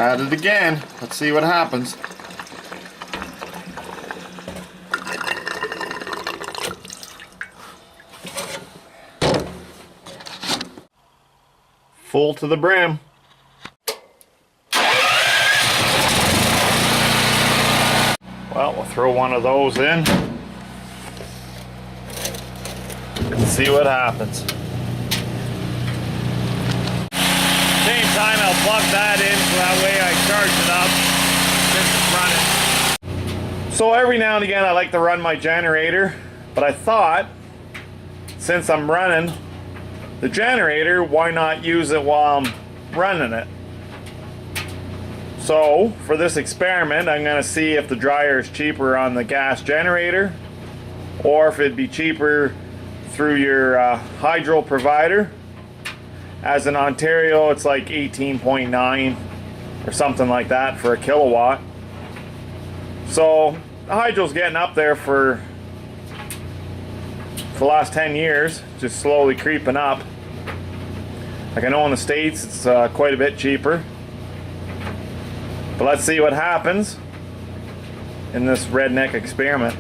Add it again. Let's see what happens. Full to the brim. Well, we'll throw one of those in and see what happens. Same time I'll plug that in so that way I charge it up since it's running. So every now and again I like to run my generator, but I thought since I'm running the generator, why not use it while I'm running it? So for this experiment I'm going to see if the dryer is cheaper on the gas generator or if it'd be cheaper through your hydro provider. As in Ontario it's like 18.9 or something like that for a kilowatt. So the hydro's getting up there for the last 10 years, just slowly creeping up. Like I know in the States it's quite a bit cheaper. But let's see what happens in this redneck experiment.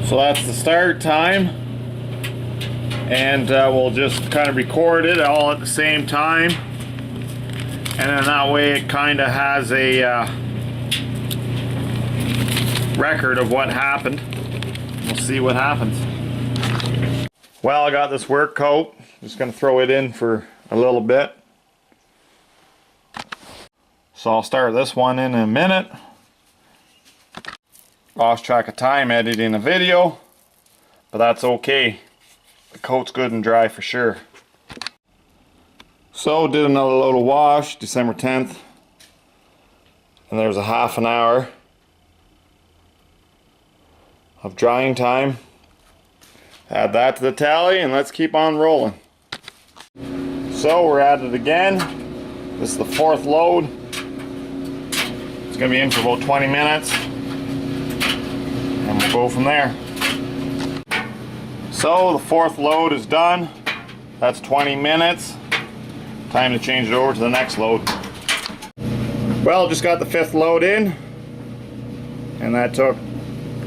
So that's the start time, and we'll just kind of record it all at the same time, and then that way it kind of has a record of what happened. We'll see what happens. Well, I got this work coat. Just going to throw it in for a little bit. So I'll start this one in a minute. Lost track of time editing a video, but that's okay. The coat's good and dry for sure. So did another load of wash December 10th, and there's a half an hour of drying time. Add that to the tally and let's keep on rolling. So we're at it again. This is the fourth load. It's going to be in for about 20 minutes and we'll go from there. So the fourth load is done. That's 20 minutes. Time to change it over to the next load. Well, just got the fifth load in and that took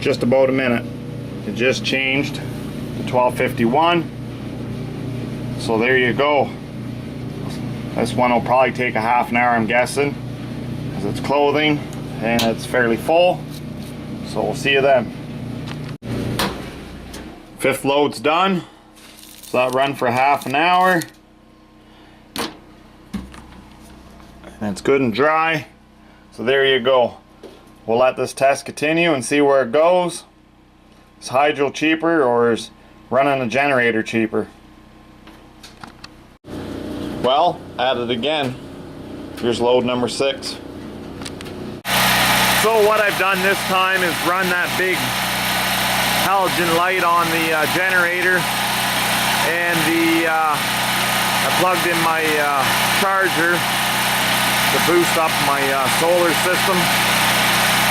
just about a minute. It just changed to 1251. So there you go. This one will probably take a half an hour, I'm guessing, because it's clothing and it's fairly full. So we'll see you then. Fifth load's done. So that run for half an hour. And it's good and dry. So there you go. We'll let this test continue and see where it goes. Is hydro cheaper or is running a generator cheaper? Well, at it again. Here's load number 6. So what I've done this time is run that big halogen light on the generator, and I plugged in my charger to boost up my solar system.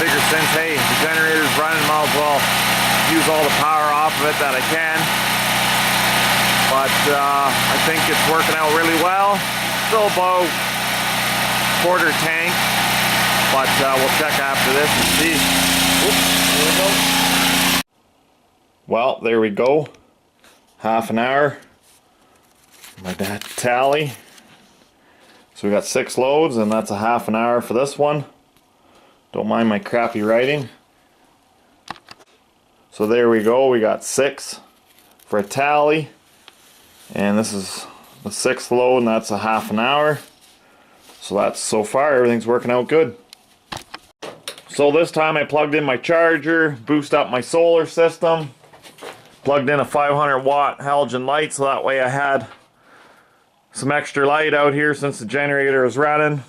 Figure since, hey, the generator's running, might as well use all the power off of it that I can. But I think it's working out really well. Still about quarter tank, but we'll check after this and see. Oops, here we go. Well, there we go. Half an hour. Like that tally. So we got 6 loads, and that's a half an hour for this one. Don't mind my crappy writing. So there we go. We got 6 for a tally. And this is the 6th load, and that's a half an hour. So that's, so far everything's working out good. So this time I plugged in my charger, boost up my solar system, plugged in a 500 watt halogen light so that way I had some extra light out here since the generator is running.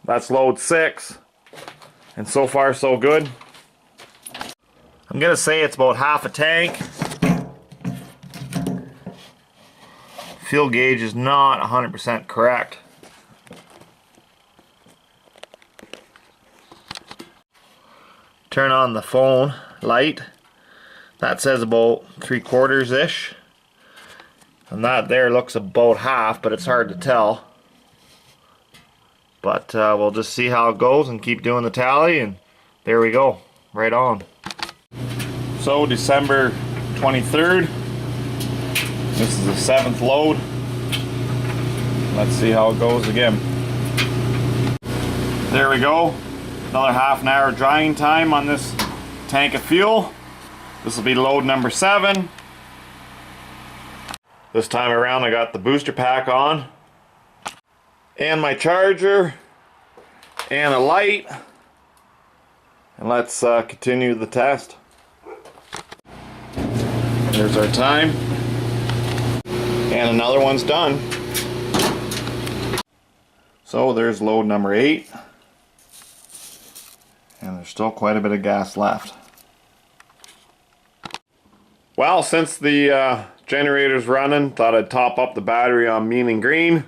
That's load 6, and so far so good. I'm gonna say it's about half a tank. Fuel gauge is not 100% correct. Turn on the phone light. That says about 3/4 ish. And that there looks about half, but it's hard to tell. But we'll just see how it goes and keep doing the tally, and there we go, right on. So December 23rd, this is the 7th load. Let's see how it goes again. There we go, another half an hour drying time on this tank of fuel. This will be load number 7. This time around I got the booster pack on, and my charger, and a light. And let's continue the test. There's our time. And another one's done. So there's load number 8. And there's still quite a bit of gas left. Well, since the generator's running, thought I'd top up the battery on Mean and Green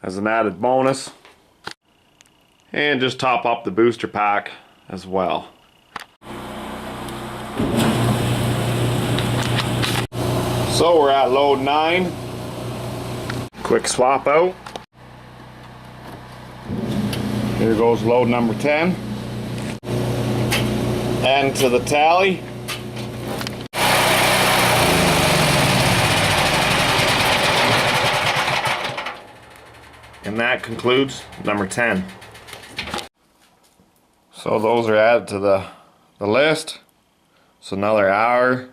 as an added bonus, and just top up the booster pack as well. So we're at load 9. Quick swap out. Here goes load number 10. And to the tally. And that concludes number 10. So those are added to the list. So another hour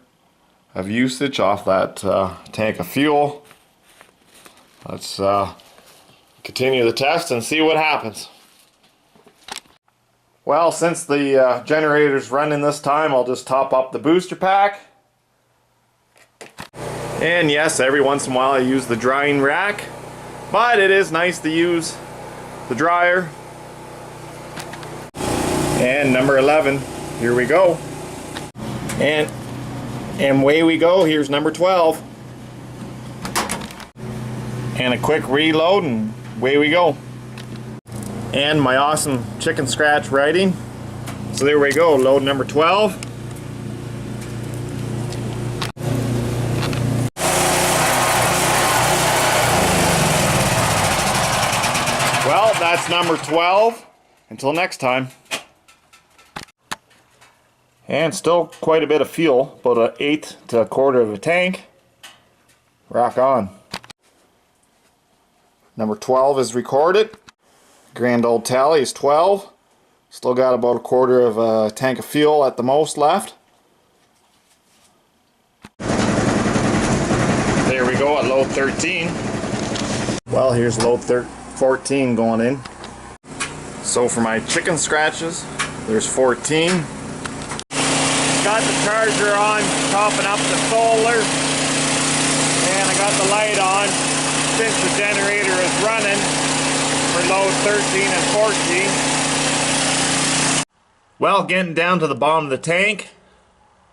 of usage off that tank of fuel. Let's continue the test and see what happens. Well, since the generator's running this time, I'll just top up the booster pack. And yes, every once in a while I use the drying rack. But it is nice to use the dryer. And number 11, here we go. And away we go, here's number 12. And a quick reload, and away we go. And my awesome chicken scratch writing. So there we go, load number 12. Well, that's number 12. Until next time. And still quite a bit of fuel, about an 1/8 to 1/4 of a tank. Rock on. Number 12 is recorded. Grand old tally is 12. Still got about 1/4 of a tank of fuel at the most left. There we go at load 13. Well, here's load 14 going in. So for my chicken scratches, there's 14. Got the charger on, topping up the solar, and I got the light on since the generator is running for load 13 and 14. Well, getting down to the bottom of the tank.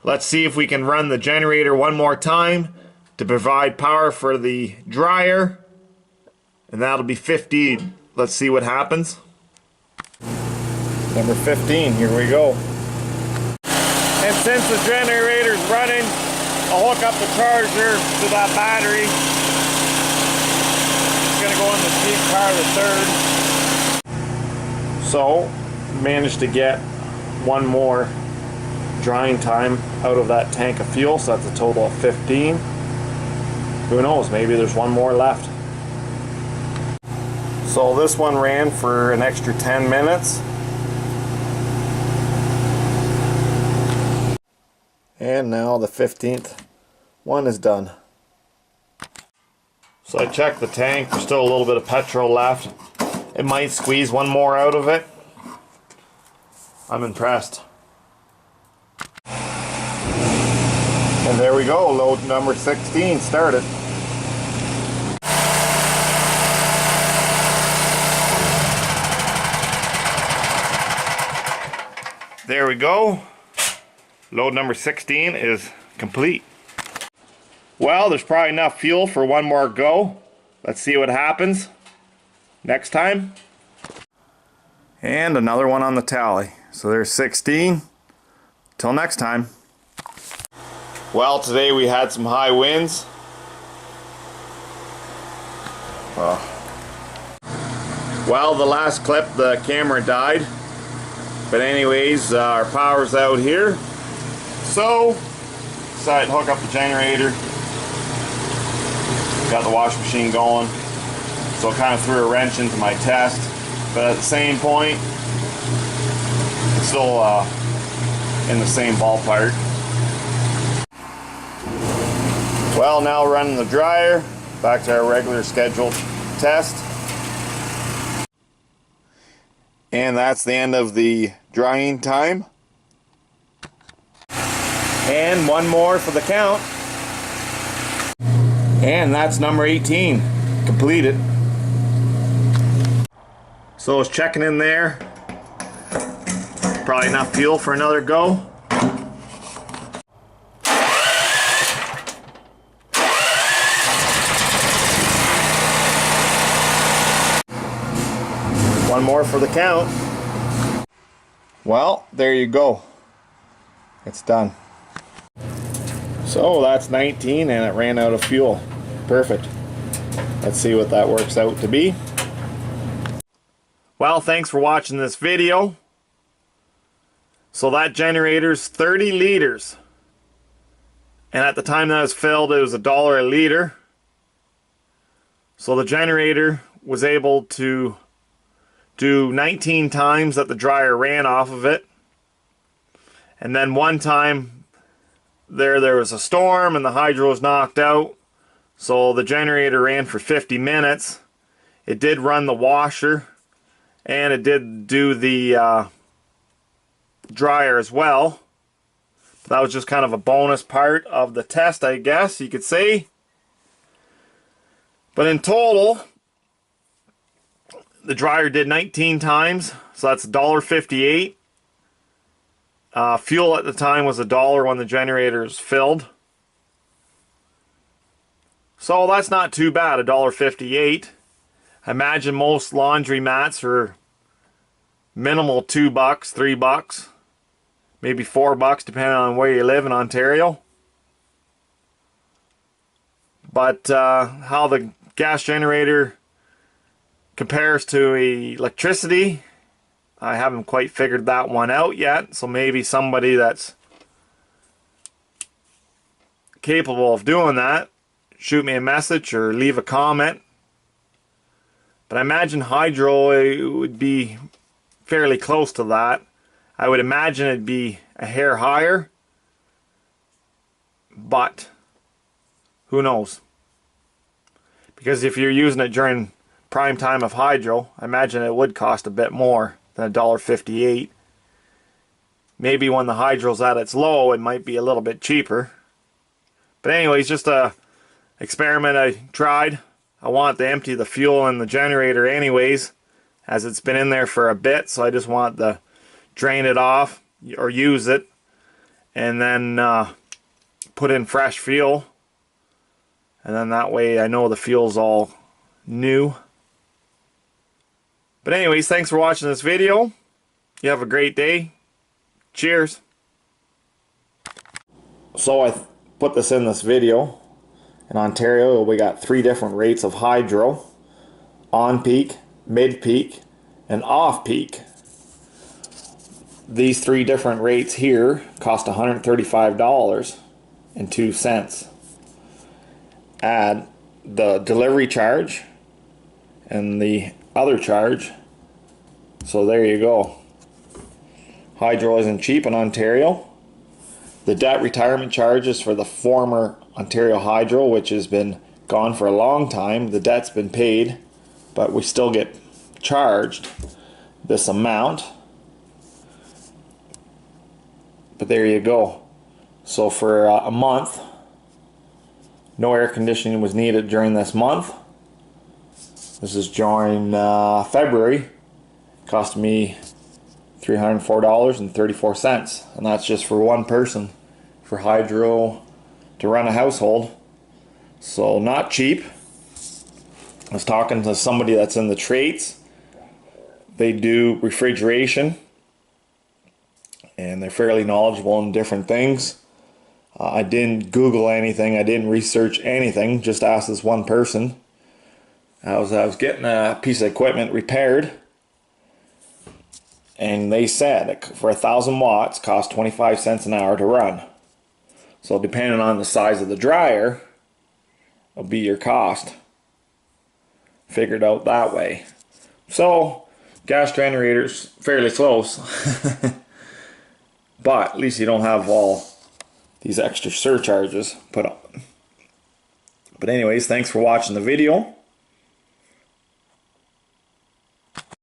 Let's see if we can run the generator one more time to provide power for the dryer, and that'll be 15. Let's see what happens. Number 15, here we go. And since the generator's running, I'll hook up the charger to that battery. It's gonna go in the cheap car, the 3rd. So, managed to get one more drying time out of that tank of fuel, so that's a total of 15. Who knows, maybe there's one more left. So this one ran for an extra 10 minutes. And now the 15th one is done. So I checked the tank, there's still a little bit of petrol left. It might squeeze one more out of it. I'm impressed. And there we go, load number 16 started. There we go. Load number 16 is complete. Well, there's probably enough fuel for one more go. Let's see what happens next time. And another one on the tally. So there's 16. Till next time. Well, today we had some high winds. Well, the last clip the camera died, but anyways, our power's out here, so decided to hook up the generator. Got the washing machine going, so it kind of threw a wrench into my test, but at the same point it's still in the same ballpark. Well, now running the dryer, back to our regular scheduled test. And that's the end of the drying time. And one more for the count. And that's number 18 completed. So I was checking in there. Probably enough fuel for another go. One more for the count. Well, there you go. It's done. So that's 19 and it ran out of fuel. Perfect. Let's see what that works out to be. Well, thanks for watching this video. So that generator's 30 liters. And at the time that was filled, it was $1 a liter. So the generator was able to do 19 times that the dryer ran off of it. And then one time there was a storm and the hydro was knocked out, so the generator ran for 50 minutes. It did run the washer and it did do the dryer as well. That was just kind of a bonus part of the test, I guess you could say. But in total, the dryer did 19 times, so that's $1.58. Fuel at the time was $1 when the generator is filled. So that's not too bad, $1.58. I imagine most laundry mats are minimal $2, $3, maybe $4 depending on where you live in Ontario. But how the gas generator compares to electricity, I haven't quite figured that one out yet, so maybe somebody that's capable of doing that, shoot me a message or leave a comment. But I imagine hydro, it would be fairly close to that. I would imagine it'd be a hair higher, but who knows? Because if you're using it during prime time of hydro, I imagine it would cost a bit more than $1.58. Maybe when the hydro's at its low, it might be a little bit cheaper. But anyways, just a experiment I tried. I want to empty the fuel in the generator anyways, as it's been in there for a bit, so I just want to drain it off or use it and then put in fresh fuel, and then that way I know the fuel's all new. But anyways, thanks for watching this video. You have a great day. Cheers. So I put this in this video. In Ontario, we got 3 different rates of hydro: on peak, mid peak, and off peak. These 3 different rates here cost $135.02. Add the delivery charge and the other charge, so there you go. Hydro isn't cheap in Ontario. The debt retirement charges for the former Ontario Hydro, which has been gone for a long time, the debt's been paid, but we still get charged this amount. But there you go. So for a month, no air conditioning was needed during this month. This is during February. Cost me $304.34, and that's just for one person for hydro to run a household. So not cheap. I was talking to somebody that's in the trades. They do refrigeration and they're fairly knowledgeable in different things. I didn't Google anything, I didn't research anything, just asked this one person, I was getting a piece of equipment repaired, and they said for 1,000 watts costs 25 cents an hour to run. So depending on the size of the dryer, it'll be your cost. Figured out that way. So gas generator's fairly close. But at least you don't have all these extra surcharges put on. But anyways, thanks for watching the video.